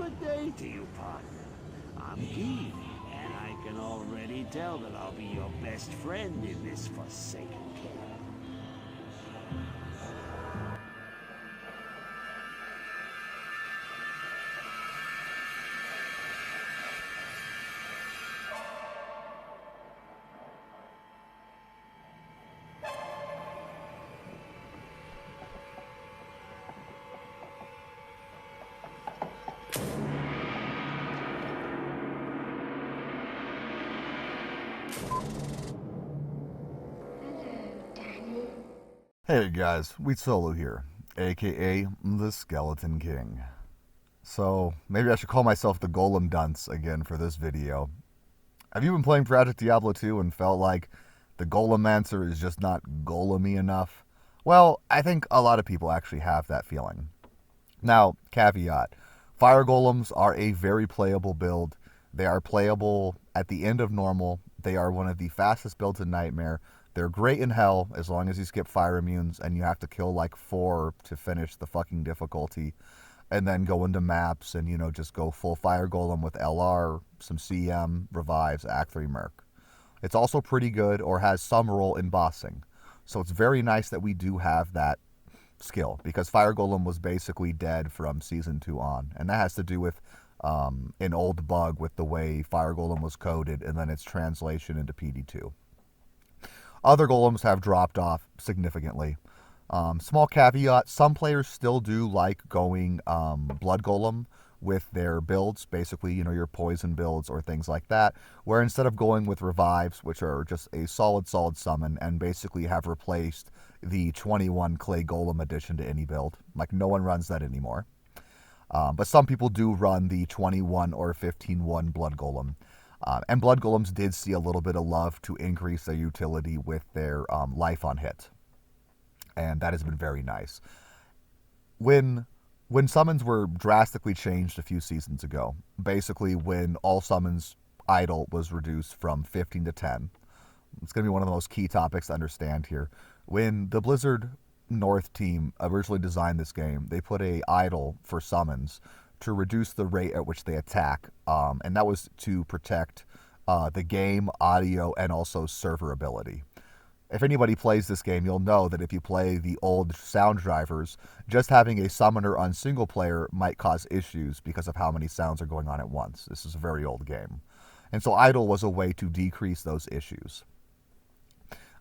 Good day to you, partner. I'm keen, and I can already tell that I'll be your best friend in this forsaken camp. Hey guys, Wheat Solo here, aka the Skeleton King. So, maybe I should call myself the Golem Dunce again for this video. Have you been playing Project Diablo 2 and felt like the Golemmancer is just not golemy enough? Well, I think a lot of people actually have that feeling. Now, caveat, Fire Golems are a very playable build. They are playable at the end of normal. They are one of the fastest builds in Nightmare. They're great in Hell as long as you skip fire immunes and you have to kill like 4 to finish the fucking difficulty. And then go into maps and, just go full Fire Golem with LR, some CM, revives, Act 3 Merc. It's also pretty good or has some role in bossing. So it's very nice that we do have that skill because Fire Golem was basically dead from Season 2 on. And that has to do with an old bug with the way Fire Golem was coded and then its translation into PD2. Other golems have dropped off significantly. Small caveat, some players still do like going Blood Golem with their builds, basically, your poison builds or things like that, where instead of going with revives, which are just a solid summon, and basically have replaced the 21 Clay Golem addition to any build. Like, no one runs that anymore. But some people do run the 21 or 15-1 Blood Golem. And Blood Golems did see a little bit of love to increase their utility with their life on hit. And that has been very nice. When summons were drastically changed a few seasons ago, basically when all summons idle was reduced from 15 to 10, it's going to be one of the most key topics to understand here. When the Blizzard North team originally designed this game, they put a idle for summons to reduce the rate at which they attack, and that was to protect the game, audio, and also server ability. If anybody plays this game, you'll know that if you play the old sound drivers, just having a summoner on single player might cause issues because of how many sounds are going on at once. This is a very old game. And so idle was a way to decrease those issues.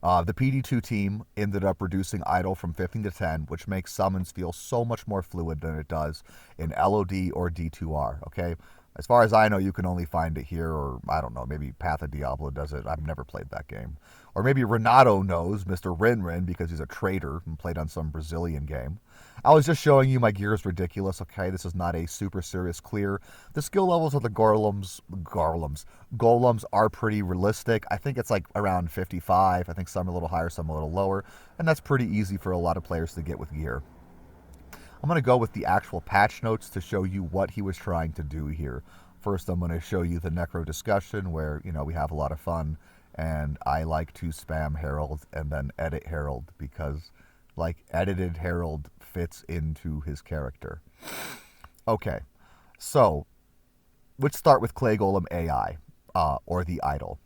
The PD2 team ended up reducing idle from 15 to 10, which makes summons feel so much more fluid than it does in LOD or D2R, okay? As far as I know, you can only find it here, or I don't know, maybe Path of Diablo does it. I've never played that game. Or maybe Renato knows, Mr. Ren Ren, because he's a trader and played on some Brazilian game. I was just showing you my gear is ridiculous, okay? This is not a super serious clear. The skill levels of the golems are pretty realistic. I think it's like around 55. I think some are a little higher, some a little lower. And that's pretty easy for a lot of players to get with gear. I'm going to go with the actual patch notes to show you what he was trying to do here. First, I'm going to show you the Necro discussion where, we have a lot of fun. And I like to spam Herald and then edit Herald because, edited Herald fits into his character. Okay, so let's start with Clay Golem AI, or the Idol.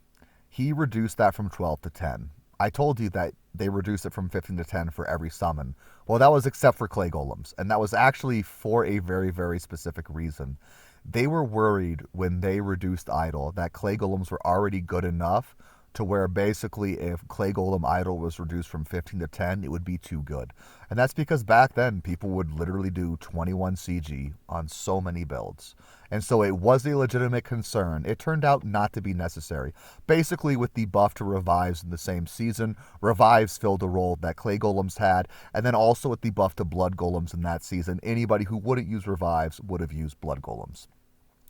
He reduced that from 12 to 10. I told you that they reduced it from 15 to 10 for every summon. Well, that was except for Clay Golems, and that was actually for a very, very specific reason. They were worried when they reduced Idol that Clay Golems were already good enough to where basically if Clay Golem Idol was reduced from 15 to 10, it would be too good. And that's because back then, people would literally do 21 CG on so many builds. And so it was a legitimate concern. It turned out not to be necessary. Basically, with the buff to Revives in the same season, Revives filled a role that Clay Golems had, and then also with the buff to Blood Golems in that season, anybody who wouldn't use Revives would have used Blood Golems.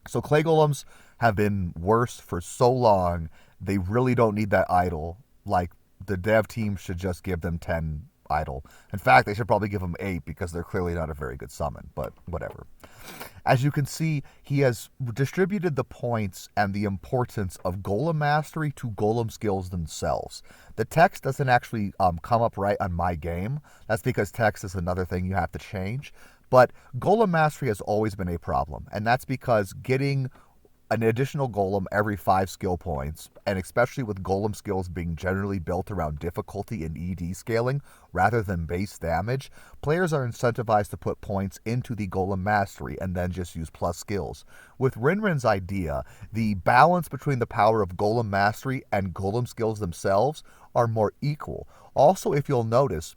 So Clay Golems have been worse for so long, they really don't need that idol. Like, the dev team should just give them 10 idol. In fact, they should probably give them 8 because they're clearly not a very good summon, but whatever. As you can see, he has distributed the points and the importance of Golem Mastery to Golem skills themselves. The text doesn't actually come up right on my game. That's because text is another thing you have to change. But Golem Mastery has always been a problem, and that's because getting an additional golem every 5 skill points, and especially with golem skills being generally built around difficulty and ED scaling rather than base damage, players are incentivized to put points into the golem mastery and then just use plus skills. With Ren Ren's idea, the balance between the power of golem mastery and golem skills themselves are more equal. Also, if you'll notice,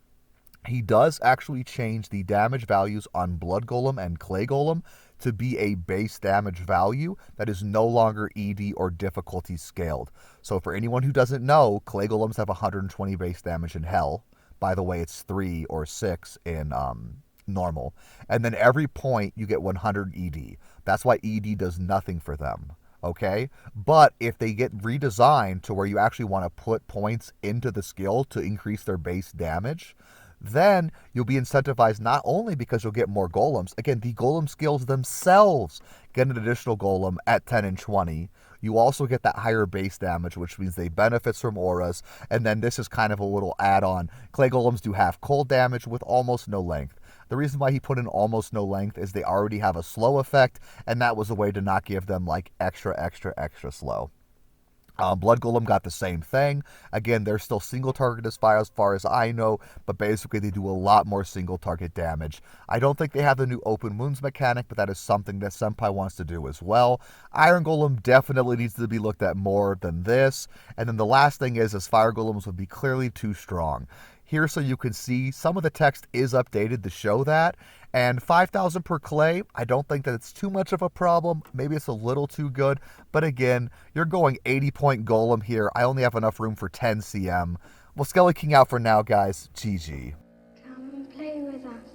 he does actually change the damage values on Blood Golem and Clay Golem to be a base damage value that is no longer ED or difficulty scaled. So for anyone who doesn't know, Clay Golems have 120 base damage in Hell. By the way, it's 3 or 6 in normal. And then every point you get 100 ED. That's why ED does nothing for them. Okay? But if they get redesigned to where you actually want to put points into the skill to increase their base damage, then you'll be incentivized not only because you'll get more golems. Again, the golem skills themselves get an additional golem at 10 and 20. You also get that higher base damage, which means they benefit from auras. And then this is kind of a little add-on. Clay golems do have cold damage with almost no length. The reason why he put in almost no length is they already have a slow effect, and that was a way to not give them like extra slow. Blood Golem got the same thing. Again, they're still single target as far as I know, but basically they do a lot more single target damage. I don't think they have the new open wounds mechanic, but that is something that Senpai wants to do as well. Iron Golem definitely needs to be looked at more than this. And then the last thing is Fire Golems would be clearly too strong. Here, so you can see, some of the text is updated to show that. And 5,000 per clay, I don't think that it's too much of a problem. Maybe it's a little too good. But again, you're going 80-point golem here. I only have enough room for 10 CM. Well, Skelly King out for now, guys. GG. Come and play with us.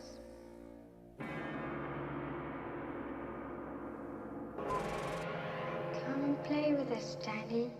Come and play with us, Daddy.